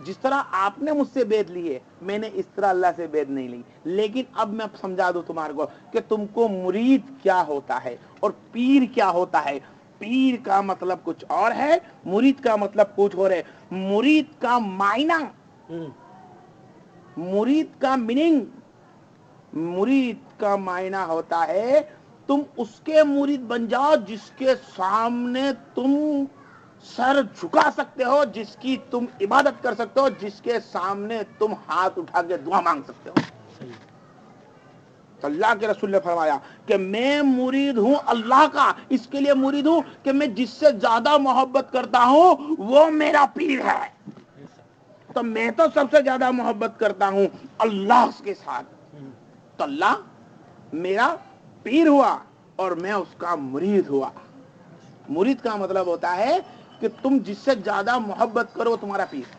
جس طرح آپ نے مجھ سے بیعت لی ہے میں نے اس طرح اللہ سے بیعت نہیں لی. لیکن اب میں سمجھا دوں تمہارے کو کہ تم کو مرید کیا ہوتا ہے اور پیر کیا ہوتا ہے. پیر کا مطلب کچھ اور ہے, مرید کا مطلب کچھ اور ہے. مرید کا معنی, مرید کا میننگ, مرید کا معنی ہوتا ہے تم اس کے مرید بن جاؤ جس کے سامنے تم سر جھکا سکتے ہو, جس کی تم عبادت کر سکتے ہو, جس کے سامنے تم ہاتھ اٹھا کے دعا مانگ سکتے ہو. تو اللہ کے رسول نے فرمایا کہ میں مرید ہوں اللہ کا, اس کے لیے مرید ہوں کہ میں جس سے زیادہ محبت کرتا ہوں وہ میرا پیر ہے. تو میں تو سب سے زیادہ محبت کرتا ہوں اللہ کے ساتھ, تو اللہ میرا پیر ہوا اور میں اس کا مرید ہوا. مرید کا مطلب ہوتا ہے کہ تم جس سے زیادہ محبت کرو تمہارا پیر.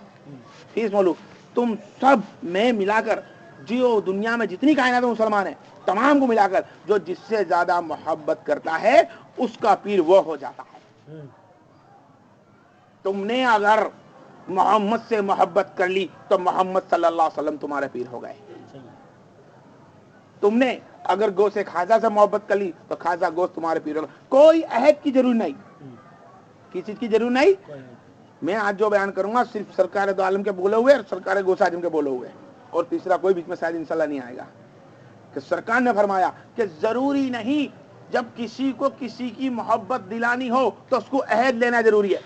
پھر بولو تم سب میں ملا کر جو دنیا میں جتنی کائنات میں مسلمان ہیں تمام کو ملا کر جو جس سے زیادہ محبت کرتا ہے اس کا پیر وہ ہو جاتا ہے. تم نے اگر محمد سے محبت کر لی تو محمد صلی اللہ علیہ وسلم تمہارے پیر ہو گئے. تم نے اگر گو سے خواجہ سے محبت کر لی تو خواجہ گوشت تمہارے پیر ہوگا. کوئی عہد کی ضرورت نہیں, کسی چیز کی ضرورت نہیں. میں آج جو بیان کروں گا صرف سرکار دو عالم کے بولے ہوئے اور سرکار گوسا اعظم کے بولے ہوئے, اور تیسرا کوئی بیچ میں شاید انشاءاللہ نہیں آئے گا. کہ سرکار نے فرمایا کہ ضروری نہیں جب کسی کو کسی کی محبت دلانی ہو تو اس کو عہد لینا ضروری ہے.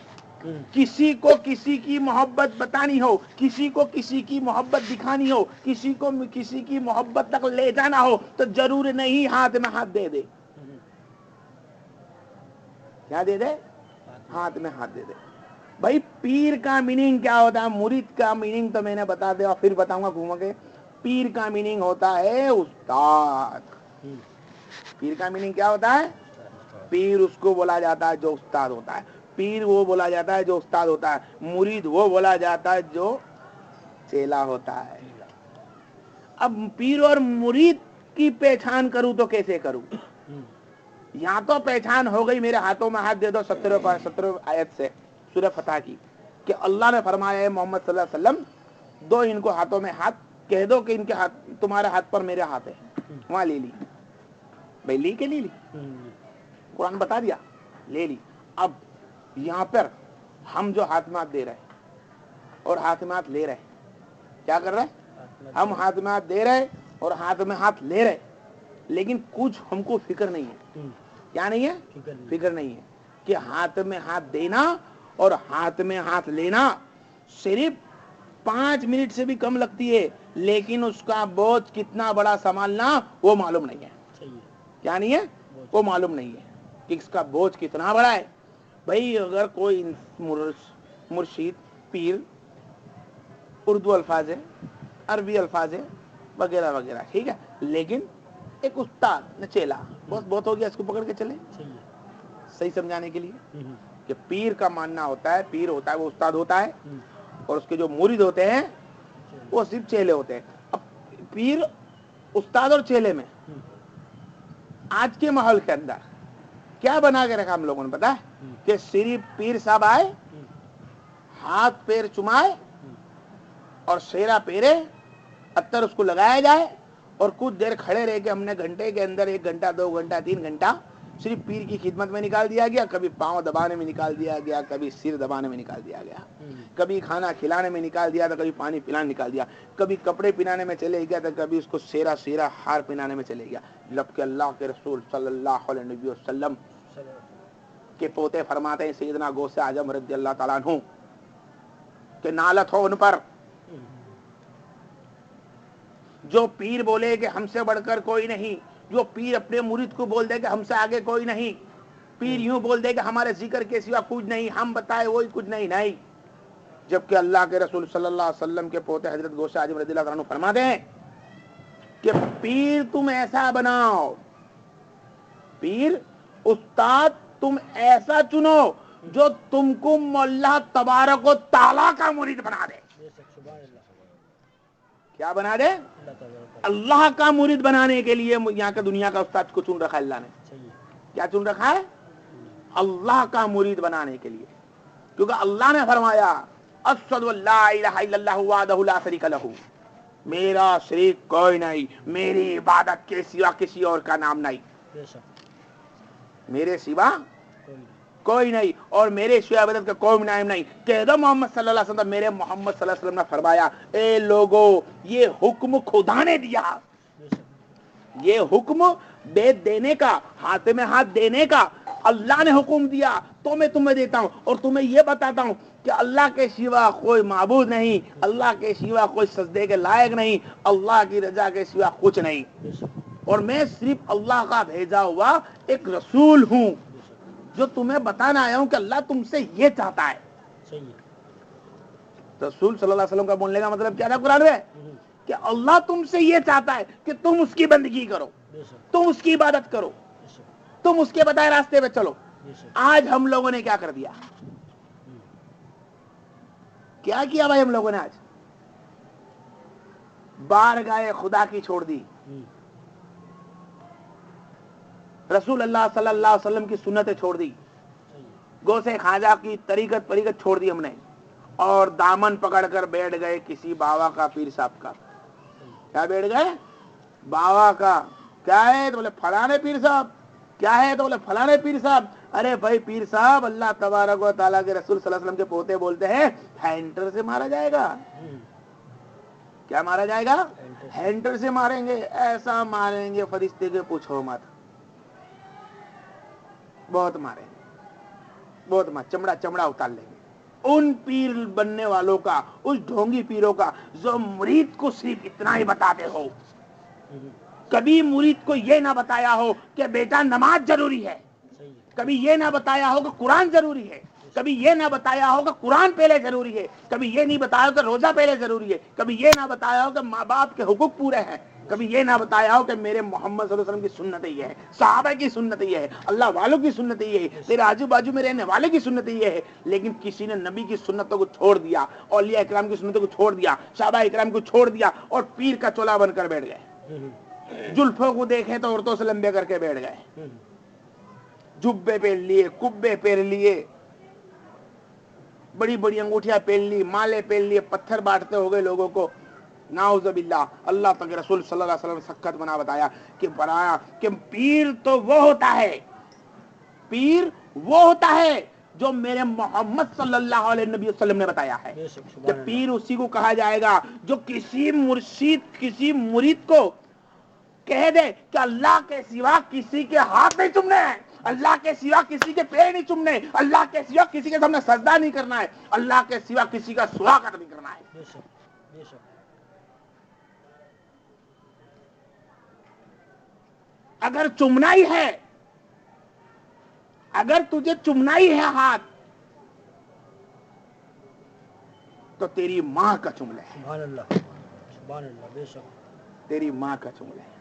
کسی کو کسی کی محبت بتانی ہو, کسی کو کسی کی محبت دکھانی ہو, کسی کو کسی کی محبت تک لے جانا ہو تو ضروری نہیں ہاتھ میں ہاتھ دے دے. کیا دے دے؟ ہاتھ میں ہاتھ دے دے. بھائی پیر کا میننگ کیا ہوتا ہے؟ مرید کا میننگ تو میں نے بتا دیا اور پھر بتاؤں گا گھوم کے. پیر کا میننگ ہوتا ہے استاد. پیر کا میننگ کیا ہوتا ہے؟ پیر اس کو بولا جاتا ہے جو استاد ہوتا ہے. پیر وہ بولا جاتا ہے جو استاد ہوتا ہے. مرید وہ بولا جاتا ہے جو چیلا ہوتا ہے. اب پیر اور مرید کی پہچان کروں تو کیسے کروں؟ یہاں تو پہچان ہو گئی, میرے ہاتھوں میں ہاتھ دے دو 17 آیت سے سورہ فتح کی, کہ اللہ نے فرمایا ہے محمد صلی اللہ علیہ وسلم دو ان کو ہاتھوں میں ہاتھ, کہہ دو کہ ان کے ہاتھ تمہارے ہاتھ پر میرے ہاتھ ہے. وہاں لے لی بھائی, لی کے لی قرآن بتا دیا لے لی. اب یہاں پر ہم جو ہاتھ میں ہاتھ دے رہے اور ہاتھ میں ہاتھ لے رہے, کیا کر رہے؟ ہم ہاتھ میں ہاتھ دے رہے اور ہاتھ میں ہاتھ لے رہے, لیکن کچھ ہم کو فکر نہیں ہے. کیا نہیں ہے؟ فکر نہیں ہے کہ ہاتھ میں ہاتھ دینا اور ہاتھ میں ہاتھ لینا صرف 5 منٹ سے بھی کم لگتی ہے, لیکن اس کا بوجھ کتنا بڑا سنبھالنا وہ معلوم نہیں ہے. کیا نہیں ہے؟ وہ معلوم نہیں ہے کہ اس کا بوجھ کتنا بڑا ہے. بھائی اگر کوئی مرشید پیر اردو الفاظ ہے, عربی الفاظ ہے وغیرہ وغیرہ, ٹھیک ہے, لیکن ایک استاد نہ چیلا, بہت ہو گیا, اس کو پکڑ کے چلے صحیح سمجھانے کے لیے. کہ پیر کا ماننا ہوتا ہے, پیر ہوتا ہے وہ استاد ہوتا ہے, اور اس کے جو مرید ہوتے ہیں وہ صرف چیلے ہوتے ہیں. اب پیر استاد اور چیلے میں آج کے ماحول کے اندر کیا بنا کے رکھا ہم لوگوں نے پتا ہے؟ کہ صرف پیر صاحب آئے, ہاتھ پیر چمائے اور شیرا پیرے, اتر اس کو لگایا جائے اور کچھ دیر کھڑے رہ کے ہم نے گھنٹے کے اندر 1 گھنٹہ 2 گھنٹہ 3 گھنٹہ صرف پیر کی خدمت میں نکال دیا گیا. کبھی پاؤں دبانے میں نکال دیا گیا, کبھی سر دبانے میں نکال دیا گیا, کبھی کھانا کھلانے میں نکال دیا تو کبھی پانی پلانے نکال دیا, کبھی کپڑے پہنانے میں چلے گیا تو کبھی اس کو سیرا ہار پہنانے میں چلے گیا. جبکہ اللہ کے رسول صلی اللہ علیہ وسلم کے پوتے فرماتے ہیں سیدنا غوث اعظم رضی اللہ تعالیٰ عنہ کہ نالت ہو ان پر جو پیر بولے کہ ہم سے بڑھ کر کوئی نہیں, جو پیر اپنے مرید کو بول دے کہ ہم سے آگے کوئی نہیں, پیر یوں بول دے کہ ہمارے ذکر کے سوا کچھ نہیں, ہم بتائے وہی کچھ نہیں. جبکہ اللہ کے رسول صلی اللہ علیہ وسلم کے پوتے حضرت غوث اعظم رضی اللہ عنہ فرماتے ہیں کہ پیر تم ایسا بناؤ, پیر استاد تم ایسا چنو جو تم کو اللہ تبارک و تعالیٰ کا مرید بنا دے. کیا بنا دے؟ اللہ کا مرید بنانے کے لیے یہاں کا دنیا کا استاد کو چن رکھا ہے اللہ نے. کیا چن رکھا ہے؟ اللہ کا مرید بنانے کے لیے. کیونکہ اللہ نے فرمایا اشہد ان لا الہ الا اللہ وحدہ لا شریک لہ، میرا شریک کوئی نہیں، میری عبادت کے سوا کسی اور کا نام نہیں، میرے سوا کوئی نہیں، اور میرے سوا عبادت کا کوئی نام نہیں۔ کہہ دو محمد صلی اللہ علیہ وسلم، میرے محمد صلی اللہ علیہ وسلم نے فرمایا اے لوگو یہ حکم خدا نے دیا، یہ حکم بیت دینے کا، ہاتھ میں ہاتھ دینے کا اللہ نے حکم دیا، تو میں تمہیں دیتا ہوں، اور تمہیں یہ بتاتا ہوں کہ اللہ کے سوا کوئی معبود نہیں، اللہ کے سوا کوئی سجدے کے لائق نہیں، اللہ کی رضا کے سوا کچھ نہیں، اور میں صرف اللہ کا بھیجا ہوا ایک رسول ہوں جو تمہیں بتانا آیا ہوں کہ اللہ تم سے یہ چاہتا ہے۔ رسول صلی اللہ علیہ وسلم کا بولنے کا مطلب کیا تھا قرآن میں؟ کہ اللہ تم سے یہ چاہتا ہے کہ تم اس کی بندگی کرو، تم اس کی عبادت کرو، تم اس کے بتائے راستے پہ چلو۔ آج ہم لوگوں نے کیا کر دیا؟ کیا کیا بھائی ہم لوگوں نے؟ آج بارگاہ خدا کی چھوڑ دی، رسول اللہ صلی اللہ علیہ وسلم کی سنتیں چھوڑ دی، گوسے خواجہ کی طریقت چھوڑ دی ہم نے، اور دامن پکڑ کر بیٹھ گئے کسی بابا کا، پیر صاحب کا۔ کیا بیٹھ گئے؟ بابا کا۔ کیا ہے تو بولے فلانے پیر صاحب، کیا ہے تو بولے فلانے پیر صاحب۔ ارے بھائی پیر صاحب اللہ تبارک و تعالیٰ کے رسول صلی اللہ علیہ وسلم کے پوتے بولتے ہیں ہینٹر سے مارا جائے گا۔ کیا مارا جائے گا؟ ہینٹر سے ماریں گے، ایسا ماریں گے فرشتے کے پوچھو مت، بہت ماریں گے، بہت چمڑا اتار لیں گے۔ ان پیر بننے والوں کا، اس ڈھونگی پیروں کا جو مرید کو صرف اتنا ہی بتاتے ہو، کبھی مرید کو یہ نہ بتایا ہو کہ بیٹا نماز ضروری ہے، کبھی یہ نہ بتایا ہو کہ قرآن ضروری ہے، کبھی یہ نہ بتایا ہو کہ قرآن پہلے ضروری ہے، کبھی یہ نہیں بتایا ہو کہ روزہ پہلے ضروری ہے، کبھی یہ نہ بتایا ہو کہ ماں باپ کے حقوق پورے ہیں، کبھی یہ نہ بتایا ہو کہ میرے محمد صلی اللہ علیہ وسلم کی سنت یہ ہے، صحابہ کی سنت یہ ہے، اللہ والوں کی سنت یہ ہے، تیرے آجو باجو میں رہنے والے کی سنت یہ ہے، لیکن کسی نے نبی کی سنتوں کو چھوڑ دیا، اولیاء اکرام کی سنتوں کو چھوڑ دیا، صحابہ اکرام کو چھوڑ دیا، اور پیر کا چولا بن کر بیٹھ گئے، زلفوں کو دیکھیں تو عورتوں سے لمبے کر کے بیٹھ گئے، جبے پہن لیے، کبے پہن لیے، بڑی بڑی انگوٹھیاں پہن لی، مالے پہن لیے، پتھر بانٹتے ہو گئے لوگوں کو، نعوذ باللہ۔ اللہ تک رسول صلی اللہ علیہ وسلم نے سخت بنا بتایا کہ پیر تو وہ ہوتا ہے، پیر وہ ہوتا ہے جو میرے محمد صلی اللہ علیہ نبی وسلم نے بتایا ہے، کہ پیر اسی کو کہا جائے گا جو کسی مرید کو کہہ دے کہ اللہ کے سوا کسی کے ہاتھ نہیں چومنے ہیں، اللہ کے سوا کسی کے پیر نہیں چومنے، اللہ کے سوا کسی کے سامنے سجدہ نہیں کرنا ہے، اللہ کے سوا کسی کا سواگت نہیں کرنا ہے۔ اگر چومنا ہی ہے، اگر تجھے چومنا ہی ہے ہاتھ، تو تیری ماں کا چوم لے، سبحان اللہ، سبحان اللہ، بے شک تیری ماں کا چوم لے۔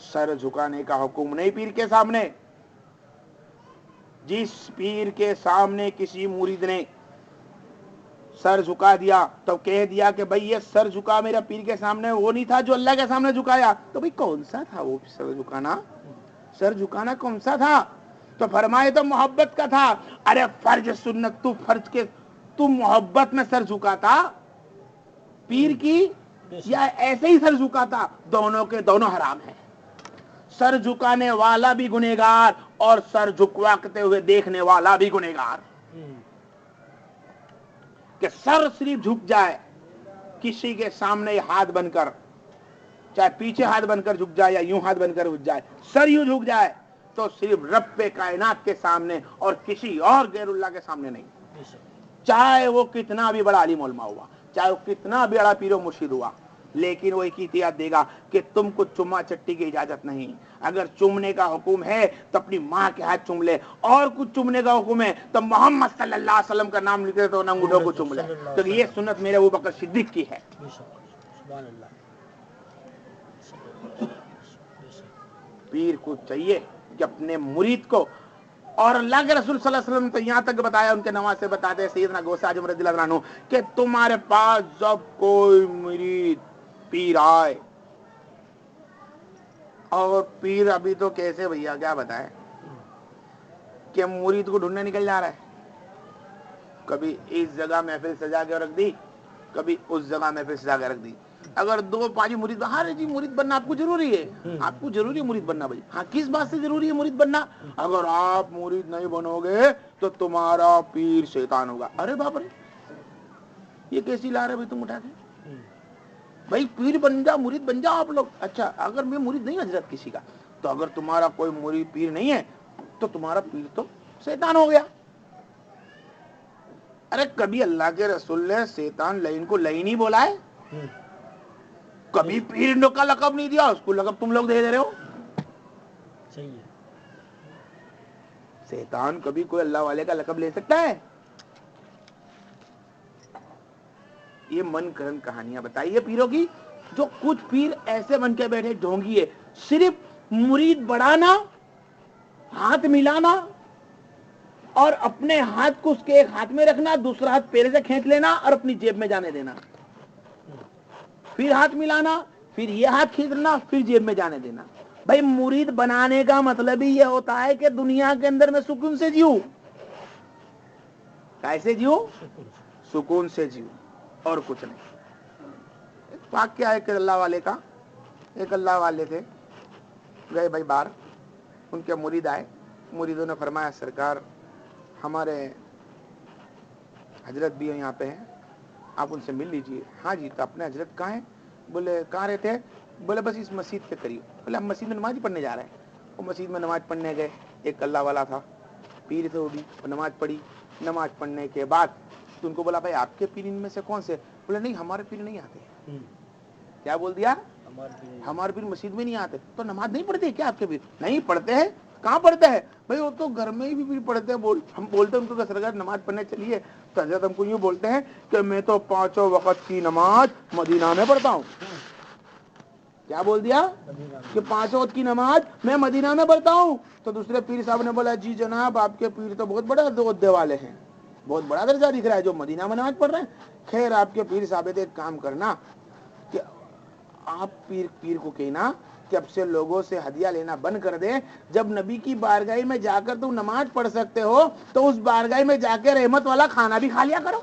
سر جھکانے کا حکم نہیں پیر کے سامنے۔ جس پیر کے سامنے کسی مرید نے سر جھکا دیا تو کہہ دیا کہ بھئی یہ سر جھکا میرا پیر کے سامنے وہ نہیں تھا جو اللہ کے سامنے جھکایا، تو بھئی کون سا تھا وہ سر جھکانا؟ سر جھکانا کون سا تھا؟ تو فرمائے تو محبت کا تھا۔ ارے فرض سنت تو محبت میں سر جھکاتا پیر کی، یا ایسے ہی سر جھکاتا؟ دونوں کے دونوں حرام ہیں۔ سر جھکانے والا بھی گنہگار اور سر جھکواتے ہوئے دیکھنے والا بھی گنہگار۔ کہ سر صرف جھک جائے کسی کے سامنے ہاتھ بن کر، چاہے پیچھے ہاتھ بن کر جھک جائے یا یوں ہاتھ بن کر جھک جائے، سر یوں جھک جائے تو صرف رب کائنات کے سامنے اور کسی اور غیر اللہ کے سامنے نہیں، چاہے وہ کتنا بھی بڑا عالم علماء ہوا، چاہے وہ کتنا بھی بڑا پیر و مرشد ہوا، لیکن وہ ایک ہی احتیاط دے گا کہ تم کو چما چٹی کی اجازت نہیں۔ اگر چومنے کا حکم ہے تو اپنی ماں کے ہاتھ چوم لے، اور کچھ چومنے کا حکم ہے تو محمد صلی اللہ علیہ وسلم کا نام لکھے تو انگوٹھوں کو چوم لے، تو یہ سنت میرے ابو بکر صدیق کی ہے۔ پیر کو چاہیے کہ اپنے مرید کو، اور اللہ کے رسول صلی اللہ علیہ وسلم تو یہاں تک بتایا، ان کے نواز سے بتاتے ہیں سیدنا غوث اعظم رضی اللہ عنہ کہ تمہارے پاس جب کوئی مرید پیر آئے، اور پیر ابھی تو کیسے بھیا کیا بتائے، کہ مرید کو ڈھونڈنے نکل جا رہا ہے. کبھی اس جگہ محفل سجا کے رکھ دی, کبھی اس جگہ محفل سجا کے رکھ دی. اگر 2-5 مرید, ہاں جی مرید بننا آپ کو ضروری ہے, آپ کو ضروری ہے مرید بننا بھائی. ہاں کس بات سے ضروری ہے مرید بننا؟ اگر آپ مرید نہیں بنو گے تو تمہارا پیر شیطان ہوگا. ارے باپ رے, یہ کیسی لا رہے بھائی تم اٹھا کے؟ بھائی پیر بن جا, مرید بن جاؤ آپ لوگ. اچھا اگر میں مرید نہیں حضرت کسی کا, تو اگر تمہارا کوئی مرید پیر نہیں ہے تو تمہارا پیر تو شیطان ہو گیا. ارے کبھی اللہ کے رسول نے شیطان لعین کو لعین ہی بولا ہے؟ کبھی پیر کا لقب نہیں دیا, اس کو لقب تم لوگ دے رہے ہو. صحیح ہے. شیطان کبھی کوئی اللہ والے کا لقب لے سکتا ہے؟ یہ من کرن کہانیاں بتائیے پیروں کی. جو کچھ پیر ایسے بن کے بیٹھے ڈھونگی ہے, صرف مرید بڑھانا, ہاتھ ملانا اور اپنے ہاتھ کو اس کے ایک ہاتھ میں رکھنا, دوسرا ہاتھ پیرے سے کھینچ لینا اور اپنی جیب میں جانے دینا. پھر ہاتھ ملانا, پھر یہ ہاتھ کھینچنا, پھر جیب میں جانے دینا. بھائی مرید بنانے کا مطلب ہی یہ ہوتا ہے کہ دنیا کے اندر میں سکون سے جیوں. کیسے جیوں؟ سکون سے جیوں, اور کچھ نہیں. ایک واقعہ ہے کہ اللہ والے کا, ایک اللہ والے تھے, گئے بھائی باہر, ان کے مرید آئے. مریدوں نے فرمایا سرکار ہمارے حضرت بھی یہاں پہ ہیں, آپ ان سے مل لیجئے. ہاں جی, تو اپنے حضرت کہاں ہیں؟ بولے کہاں رہتے ہیں؟ بولے بس اس مسجد کے قریب. بولے ہم مسجد میں نماز ہی پڑھنے جا رہے ہیں. وہ مسجد میں نماز پڑھنے گئے. ایک اللہ والا تھا, پیر تھے, وہ بھی نماز پڑھی. نماز پڑھنے کے بعد تو ان کو بولا بھائی آپ کے پیر ان میں سے کون سے؟ بولے نہیں ہمارے پیر نہیں آتے. کیا بول دیا؟ ہمارے پیر مسجد میں نہیں آتے. تو نماز نہیں پڑھتے کیا آپ کے پیر؟ نہیں پڑھتے ہیں. کہاں پڑھتے ہیں؟ بھائی وہ تو گھر میں ہی بھی پڑھتے ہیں. ہم بولتے ہیں ان کو سرکار نماز پڑھنے چلیے, تو حضرت ہم کو یوں بولتے ہیں کہ میں تو 5 وقت کی نماز مدینہ میں پڑھتا ہوں. کیا بول دیا؟ کہ 5 وقت کی نماز میں مدینہ میں پڑھتا ہوں. تو دوسرے پیر صاحب نے بولا جی جناب آپ کے پیر تو بہت بڑے عہدے والے ہیں, بہت بڑا درجہ دکھ رہا ہے جو مدینہ میں نماز پڑھ رہے ہیں. خیر آپ کے پیر صاحب ایک کام کرنا کہ آپ پیر کو کہنا کہ اب سے لوگوں سے ہدیہ لینا بند کر دے. جب نبی کی بارگاہ میں جا کر تم نماز پڑھ سکتے ہو تو اس بارگاہ میں جا کے رحمت والا کھانا بھی کھا لیا کرو.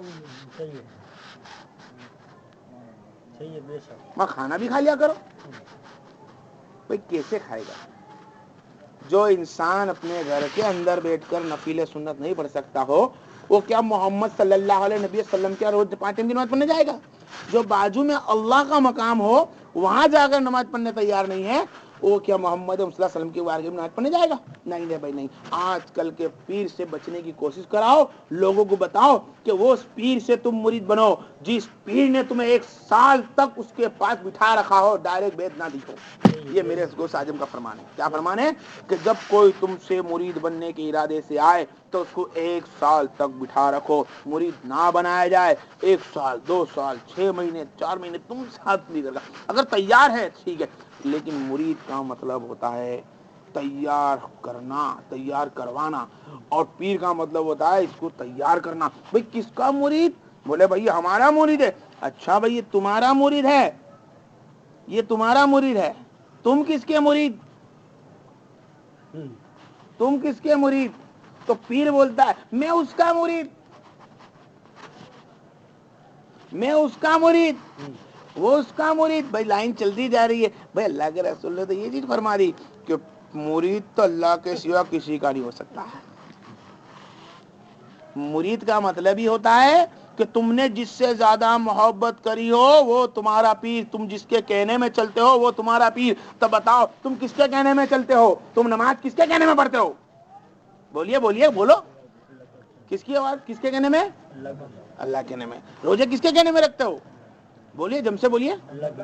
صحیح ہے, بے شک. وہاں کھانا بھی کھا لیا کرو. بھائی کیسے کھائے گا؟ جو انسان اپنے گھر کے اندر بیٹھ کر نفل سنت نہیں پڑھ سکتا ہو, وہ کیا محمد صلی اللہ علیہ نبی وسلم کیا روز 5 ٹائم کی نماز پڑھنے جائے گا؟ جو بازو میں اللہ کا مقام ہو وہاں جا کر نماز پڑھنے تیار نہیں ہے, وہ کیا محمد صلی اللہ علیہ وسلم کی بارگاہ میں نماز پڑھنے جائے گا؟ نہیں نہیں بھائی نہیں. آج کل کے پیر سے بچنے کی کوشش کراؤ, لوگوں کو بتاؤ کہ وہ پیر سے تم مرید بنو جس پیر نے تمہیں 1 سال تک اس کے پاس بٹھا رکھا ہو, ڈائریکٹ بیت نہ دکھو. یہ میرے غوث اعظم کا فرمان ہے. کیا فرمان ہے؟ کہ جب کوئی تم سے مرید بننے کے ارادے سے آئے تو اس کو 1 سال تک بٹھا رکھو, مرید نہ بنایا جائے. 1 سال 2 سال 6 مہینے 4 مہینے تم ساتھ نہیں کرنا. اگر تیار ہے ٹھیک ہے, لیکن مرید کا مطلب ہوتا ہے تیار کرنا, تیار کروانا, اور پیر کا مطلب ہوتا ہے اس کو تیار کرنا. بھئی کس کا مرید؟ بولے بھئی ہمارا مرید ہے. اچھا بھئی یہ تمہارا مرید ہے, یہ تمہارا مرید ہے, تم کس کے مرید؟ تم کس کے مرید؟ تو پیر بولتا ہے میں اس کا مرید, میں اس کا مرید, وہ اس کا مرید. بھائی لائن چلتی جا رہی ہے. بھائی اللہ کے رسول نے تو یہ چیز فرما دی کہ مرید تو اللہ کے سوا کسی کا نہیں ہو سکتا. مرید کا مطلب ہی ہوتا ہے کہ تم نے جس سے زیادہ محبت کری ہو وہ تمہارا پیر, تم جس کے کہنے میں چلتے ہو وہ تمہارا پیر. تو بتاؤ تم کس کے کہنے میں چلتے ہو؟ تم نماز کس کے کہنے میں پڑھتے ہو؟ بولیے بولیے بولو, کس کی آواز, کس کے کہنے میں؟ اللہ کے کہنے میں. روزے کس کے کہنے میں رکھتے ہو؟ بولیے جم سے بولیے,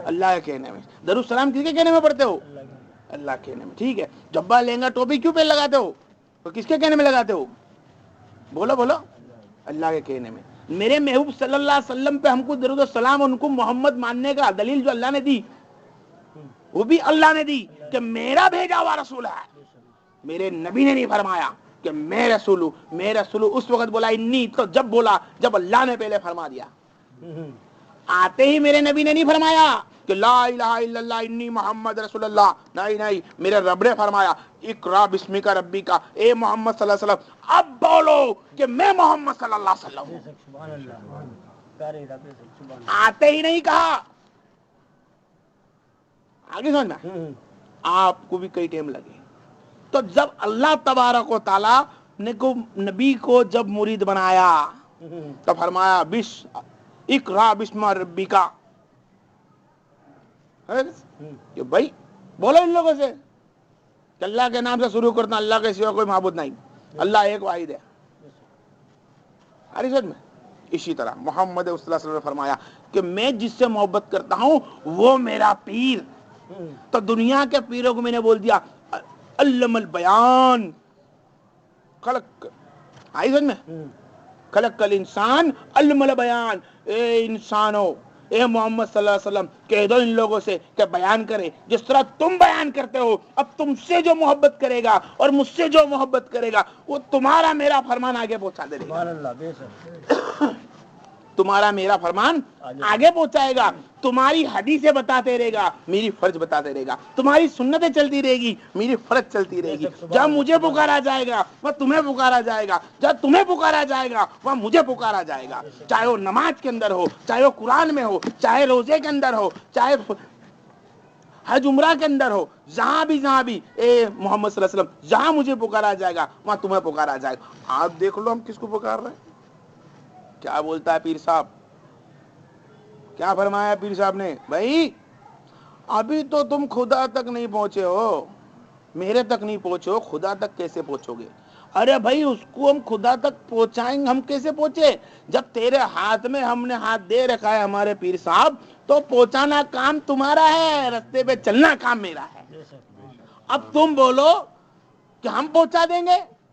اللہ کے کہنے میں. درود السلام کس کے کہنے میں پڑھتے ہو؟ اللہ کے کہنے میں. ٹھیک ہے, جبا لہنگا ٹوپی کیوں پہ لگاتے ہو؟ تو کس کے کہنے میں لگاتے ہو؟ بولو بولو, اللہ کے کہنے میں. میرے محبوب صلی اللہ علیہ وسلم پہ ہم کو درود السلام, ان کو محمد ماننے کا دلیل جو اللہ نے دی وہ بھی اللہ نے دی کہ میرا بھیجا ہوا رسول ہے. میرے نبی نے نہیں فرمایا کہ میں رسول ہوں. میں رسول ہوں اس وقت بولا انی, تو جب بولا جب اللہ نے پہلے فرما دیا. آتے ہی میرے نبی نے نہیں فرمایا کہ لا الہ الا اللہ انی محمد رسول اللہ، نہیں نہیں، میرے رب نے فرمایا اقرا بسمک ربک، اے محمد صلی اللہ علیہ وسلم اب بولو کہ میں محمد صلی اللہ علیہ وسلم ہوں۔ سبحان اللہ، پیارے رب سبحان آتے ہی نہیں کہا، آگے سمجھ میں اللہ۔ آپ کو بھی کئی ٹائم لگے۔ تو جب اللہ تبارک و تعالیٰ نے کو نبی کو جب مرید بنایا تو فرمایا اقرا بسم ربک، کہ بھائی بولو ان لوگوں سے کہ اللہ کے نام سے شروع کرنا، اللہ کے سوا کوئی معبود نہیں، اللہ ایک واحد ہے۔ سمجھ میں؟ اسی طرح محمد صلی اللہ علیہ وسلم نے فرمایا کہ میں جس سے محبت کرتا ہوں وہ میرا پیر۔ تو دنیا کے پیروں کو میں نے بول دیا علم البیان، خلق آئی سمجھ میں، خلق الانسان علم البیان، اے انسانو، اے محمد صلی اللہ علیہ وسلم کہہ دو ان لوگوں سے کہ بیان کرے جس طرح تم بیان کرتے ہو۔ اب تم سے جو محبت کرے گا اور مجھ سے جو محبت کرے گا وہ تمہارا میرا فرمان آگے پہنچا دے گا، سبحان اللہ، بے شک، تمہارا میرا فرمان آگے پہنچائے گا، تمہاری حدیثیں بتاتے رہے گا، میری فرض بتاتے رہے گا، تمہاری سنتیں چلتی رہے گی، میری فرض چلتی رہے گی۔ جب مجھے پکارا جائے گا وہ تمہیں پکارا جائے گا، جب تمہیں پکارا جائے گا وہ مجھے پکارا جائے گا، چاہے وہ نماز کے اندر ہو، چاہے وہ قرآن میں ہو، چاہے روزے کے اندر ہو، چاہے حج عمرہ کے اندر ہو، جہاں بھی اے محمد صلی اللہ علیہ وسلم جہاں مجھے پکارا جائے گا وہاں تمہیں پکارا جائے گا۔ آپ دیکھ لو ہم کس کو پکار رہے ہیں۔ کیا بولتا ہے پیر صاحب، کیا فرمایا پیر صاحب نے؟ بھائی ابھی تو تم خدا تک نہیں پہنچے ہو، میرے تک نہیں پہنچے ہو، خدا تک کیسے پہنچو گے؟ ارے بھائی اس کو ہم خدا تک پہنچائیں گے، ہم کیسے پہنچے؟ جب تیرے ہاتھ میں ہم نے ہاتھ دے رکھا ہے ہمارے پیر صاحب، تو پہنچانا کام تمہارا ہے، رستے پہ چلنا کام میرا ہے۔ بے شک، بے شک، اب تم بولو کہ ہم پہنچا دیں گے